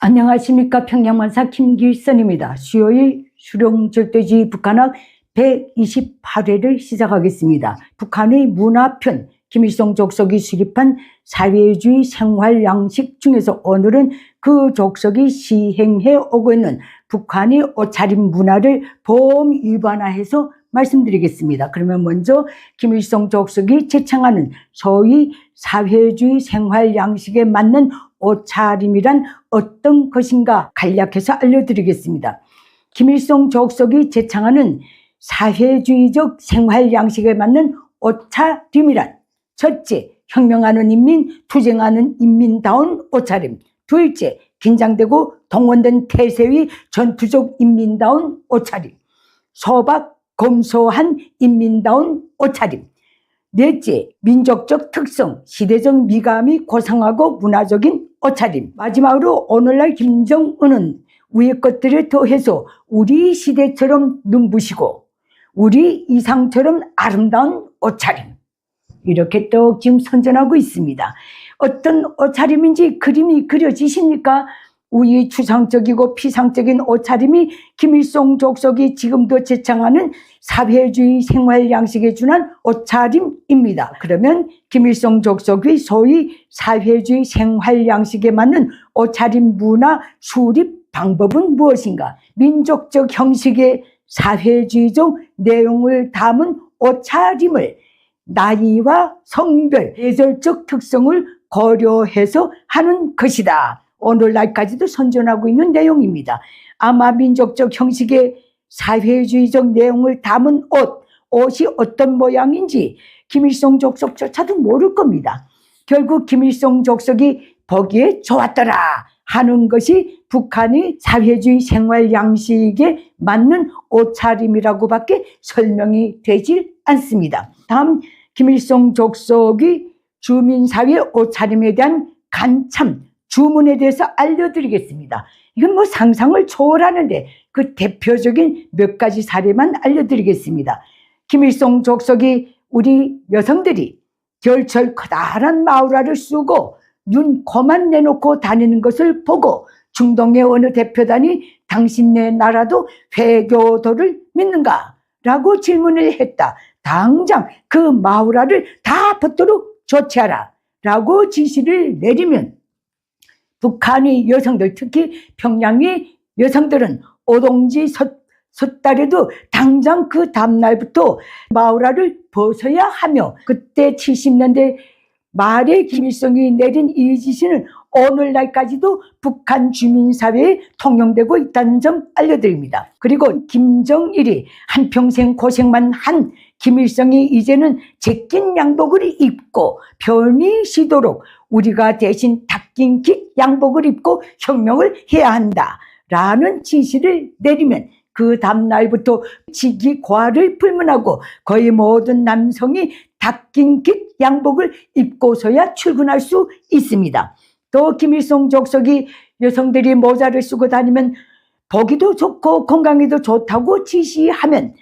안녕하십니까. 평양만사 김길선입니다. 수요일 수령절도주의 북한학 128회를 시작하겠습니다. 북한의 문화편 김일성 족속이 수립한 사회주의 생활양식 중에서 오늘은 그 족속이 시행해 오고 있는 북한의 옷차림 문화를 범위반화해서 말씀드리겠습니다. 그러면 먼저 김일성 족속이 제창하는 소위 사회주의 생활양식에 맞는 옷차림이란 어떤 것인가 간략해서 알려드리겠습니다. 김일성 족속이 제창하는 사회주의적 생활양식에 맞는 옷차림이란 첫째, 혁명하는 인민, 투쟁하는 인민다운 옷차림. 둘째, 긴장되고 동원된 태세의 전투적 인민다운 옷차림. 소박, 검소한 인민다운 옷차림. 넷째, 민족적 특성, 시대적 미감이 고상하고 문화적인 옷차림. 마지막으로 오늘날 김정은은 위의 것들을 더해서 우리 시대처럼 눈부시고 우리 이상처럼 아름다운 옷차림. 이렇게 또 지금 선전하고 있습니다. 어떤 옷차림인지 그림이 그려지십니까? 우리 추상적이고 피상적인 옷차림이 김일성 족속이 지금도 제창하는 사회주의 생활 양식에 준한 옷차림입니다. 그러면 김일성 족속의 소위 사회주의 생활 양식에 맞는 옷차림 문화 수립 방법은 무엇인가? 민족적 형식의 사회주의적 내용을 담은 옷차림을 나이와 성별, 계절적 특성을 고려해서 하는 것이다. 오늘날까지도 선전하고 있는 내용입니다. 아마 민족적 형식의 사회주의적 내용을 담은 옷이 어떤 모양인지 김일성 족속조차도 모를 겁니다. 결국 김일성 족속이 보기에 좋았더라 하는 것이 북한의 사회주의 생활 양식에 맞는 옷차림이라고밖에 설명이 되질 않습니다. 다음 김일성 족속의 주민사회 옷차림에 대한 간참, 주문에 대해서 알려드리겠습니다. 이건 뭐 상상을 초월하는데 그 대표적인 몇 가지 사례만 알려드리겠습니다. 김일성 족속이 우리 여성들이 겨울철 커다란 마우라를 쓰고 눈, 코만 내놓고 다니는 것을 보고 중동의 어느 대표단이 당신네 나라도 회교도를 믿는가? 라고 질문을 했다. 당장 그 마우라를 다 벗도록 조치하라 라고 지시를 내리면 북한의 여성들, 특히 평양의 여성들은 오동지 섣달에도 당장 그 다음날부터 마우라를 벗어야 하며 그때 70년대 말에 김일성이 내린 이 지시는 오늘날까지도 북한 주민사회에 통용되고 있다는 점 알려드립니다. 그리고 김정일이 한평생 고생만 한 김일성이 이제는 제낀 양복을 입고 편히 쉬도록 우리가 대신 닦인 깃 양복을 입고 혁명을 해야 한다라는 지시를 내리면 그 다음날부터 직위과를 불문하고 거의 모든 남성이 닦인 깃 양복을 입고서야 출근할 수 있습니다. 또 김일성 족속이 여성들이 모자를 쓰고 다니면 보기도 좋고 건강에도 좋다고 지시하면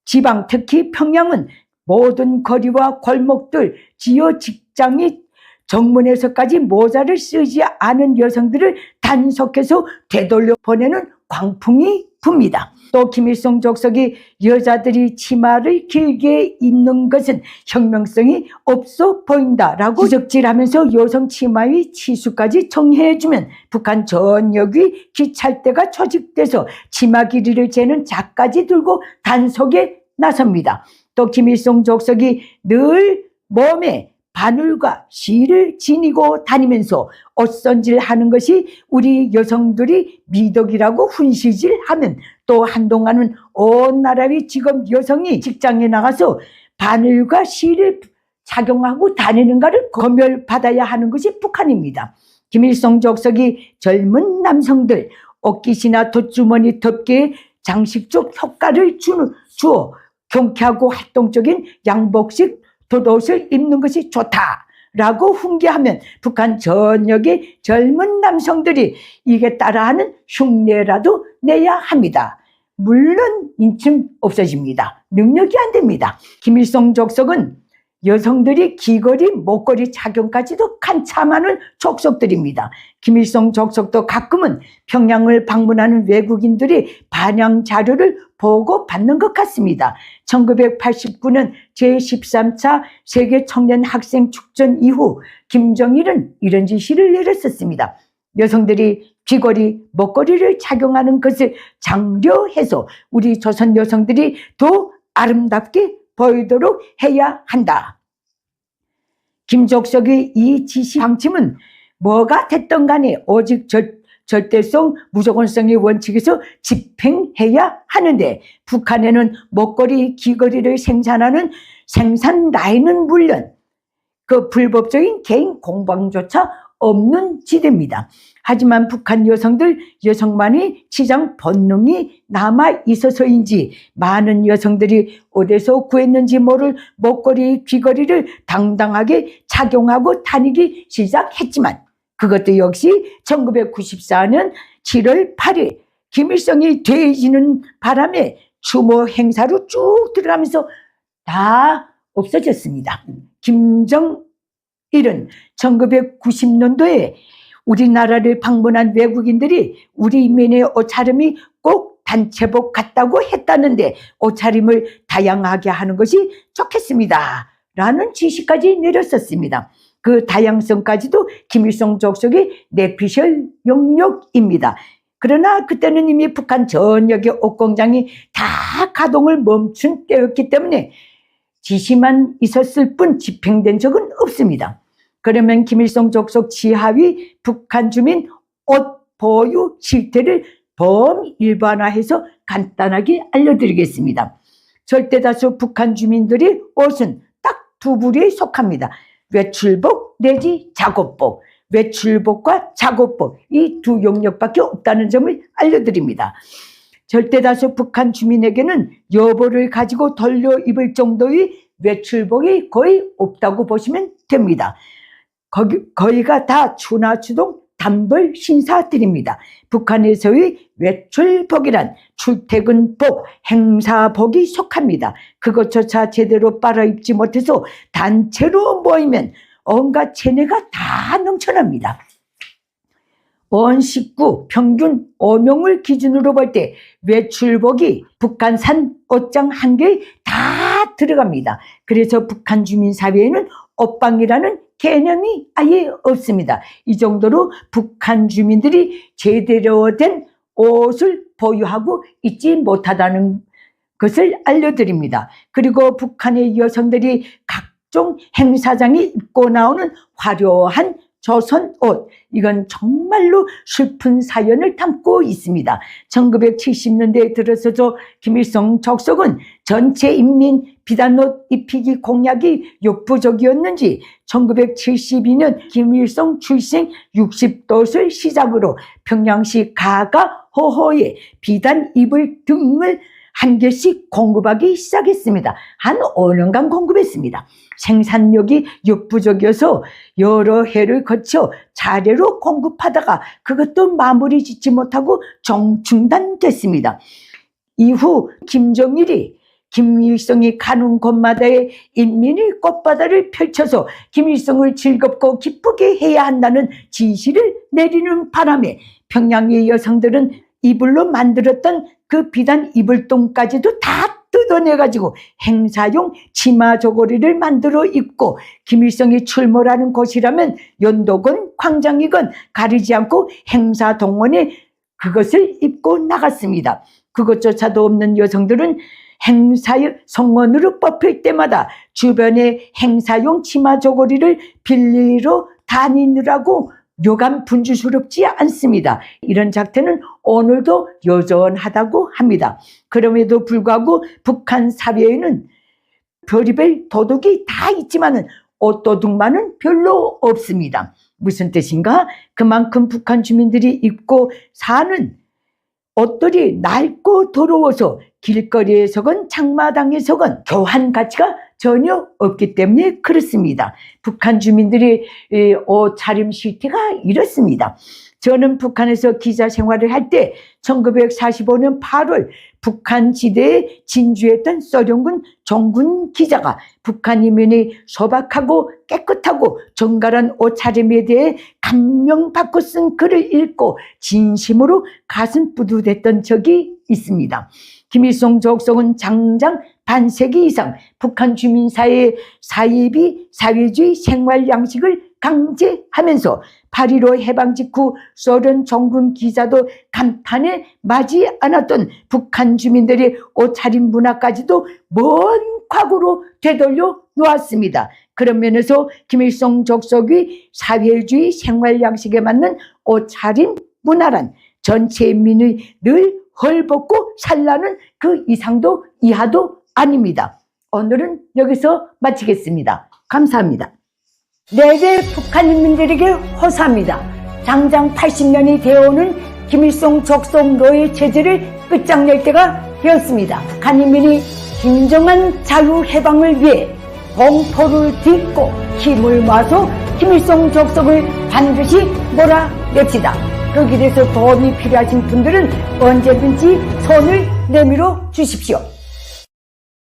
지방, 특히 평양은 모든 거리와 골목들, 지역 직장이 정문에서까지 모자를 쓰지 않은 여성들을 단속해서 되돌려 보내는 광풍이 붑니다. 또 김일성 족속이 여자들이 치마를 길게 입는 것은 혁명성이 없어 보인다라고 지적질하면서 여성 치마의 치수까지 정해주면 북한 전역의 기찰대가 조직돼서 치마 길이를 재는 자까지 들고 단속에 나섭니다. 또 김일성 족속이 늘 몸에 바늘과 실을 지니고 다니면서 옷손질하는 것이 우리 여성들이 미덕이라고 훈시질하면 또 한동안은 온 나라의 직업 여성이 직장에 나가서 바늘과 실을 착용하고 다니는가를 검열받아야 하는 것이 북한입니다. 김일성 족속이 젊은 남성들 옷깃이나 돗주머니 덮개에 장식적 효과를 주어 경쾌하고 활동적인 양복식 돗옷을 입는 것이 좋다라고 훈계하면 북한 전역의 젊은 남성들이 이게 따라하는 흉내라도 내야 합니다. 물론 인침 없어집니다. 능력이 안 됩니다. 김일성 족속은 여성들이 귀걸이, 목걸이 착용까지도 간참하는 족속들입니다. 김일성 족속도 가끔은 평양을 방문하는 외국인들이 반영 자료를 보고받는 것 같습니다. 1989년 제13차 세계 청년 학생 축전 이후 김정일은 이런 지시를 내렸었습니다. 여성들이 귀걸이, 목걸이를 착용하는 것을 장려해서 우리 조선 여성들이 더 아름답게 보이도록 해야 한다. 김족석의 이 지시 방침은 뭐가 됐든 간에 오직 절대성, 무조건성의 원칙에서 집행해야 하는데, 북한에는 목걸이, 귀걸이를 생산하는 생산 라인은 물론 그 불법적인 개인 공방조차 없는 지대입니다. 하지만 북한 여성만이 시장 본능이 남아 있어서인지 많은 여성들이 어디서 구했는지 모를 목걸이, 귀걸이를 당당하게 착용하고 다니기 시작했지만, 그것도 역시 1994년 7월 8일 김일성이 돼지는 바람에 추모 행사로 쭉 들어가면서 다 없어졌습니다. 김정일은 1990년도에 우리나라를 방문한 외국인들이 우리 민의 옷차림이 꼭 단체복 같다고 했다는데 옷차림을 다양하게 하는 것이 좋겠습니다 라는 지시까지 내렸었습니다. 그 다양성까지도 김일성 족속이 내피셜 영역입니다. 그러나 그때는 이미 북한 전역의 옷공장이 다 가동을 멈춘 때였기 때문에 지시만 있었을 뿐 집행된 적은 없습니다. 그러면 김일성 족속 지하위 북한 주민 옷 보유 실태를 범일반화해서 간단하게 알려드리겠습니다. 절대다수 북한 주민들이 옷은 딱 두 부류에 속합니다. 외출복 내지 작업복, 외출복과 작업복, 이 두 영역밖에 없다는 점을 알려드립니다. 절대다수 북한 주민에게는 여보를 가지고 돌려 입을 정도의 외출복이 거의 없다고 보시면 됩니다. 거의가 다 추나추동 단벌 신사들입니다. 북한에서의 외출복이란 출퇴근복, 행사복이 속합니다. 그것조차 제대로 빨아입지 못해서 단체로 모이면 온갖 체내가 다 넘쳐납니다. 온 식구 평균 5명을 기준으로 볼 때 외출복이 북한산 옷장 한 개에 다 들어갑니다. 그래서 북한 주민 사회에는 옷방이라는 개념이 아예 없습니다. 이 정도로 북한 주민들이 제대로 된 옷을 보유하고 있지 못하다는 것을 알려드립니다. 그리고 북한의 여성들이 각종 행사장에 입고 나오는 화려한 조선 옷, 이건 정말로 슬픈 사연을 담고 있습니다. 1970년대에 들어서도 김일성 족속은 전체 인민 비단옷 입히기 공약이 역부족이었는지 1972년 김일성 출생 60돛을 시작으로 평양시 가가 호호에 비단 입을 등을 한 개씩 공급하기 시작했습니다. 한 5년간 공급했습니다. 생산력이 역부족이어서 여러 해를 거쳐 차례로 공급하다가 그것도 마무리 짓지 못하고 중단됐습니다. 이후 김정일이 김일성이 가는 곳마다의 인민이 꽃바다를 펼쳐서 김일성을 즐겁고 기쁘게 해야 한다는 지시를 내리는 바람에 평양의 여성들은 이불로 만들었던 그 비단 이불똥까지도 다 뜯어내가지고 행사용 치마 저고리를 만들어 입고 김일성이 출몰하는 곳이라면 연도건 광장이건 가리지 않고 행사 동원에 그것을 입고 나갔습니다. 그것조차도 없는 여성들은 행사의 성원으로 뽑힐 때마다 주변에 행사용 치마 저고리를 빌리러 다니느라고 여간 분주스럽지 않습니다. 이런 작태는 오늘도 여전하다고 합니다. 그럼에도 불구하고 북한 사회에는 별의별 도둑이 다 있지만은 옷도둑만은 별로 없습니다. 무슨 뜻인가? 그만큼 북한 주민들이 입고 사는 옷들이 낡고 더러워서 길거리에서건 장마당에서건 교환 가치가 전혀 없기 때문에 그렇습니다. 북한 주민들이 옷차림 실태가 이렇습니다. 저는 북한에서 기자 생활을 할 때 1945년 8월 북한 지대에 진주했던 소련군 정군 기자가 북한 이면이 소박하고 깨끗하고 정갈한 옷차림에 대해 감명받고 쓴 글을 읽고 진심으로 가슴 뿌듯했던 적이 있습니다. 김일성 족속은 장장 반세기 이상 북한 주민사회의 사이비 사회주의 생활 양식을 강제하면서 8.15 해방 직후 소련 정군 기자도 감탄에 맞지 않았던 북한 주민들의 옷차림 문화까지도 먼 과거로 되돌려 놓았습니다. 그런 면에서 김일성 족속의 사회주의 생활 양식에 맞는 옷차림 문화란 전체 인민의 늘 헐벗고 살라는 그 이상도 이하도 아닙니다. 오늘은 여기서 마치겠습니다. 감사합니다. 내게 북한 인민들에게 호소합니다. 장장 80년이 되어오는 김일성 족속 노예 체제를 끝장낼 때가 되었습니다. 북한 인민이 진정한 자유해방을 위해 공포를 딛고 힘을 모아서 김일성 족속을 반드시 몰아냅시다. 그 길에서 도움이 필요하신 분들은 언제든지 손을 내밀어 주십시오.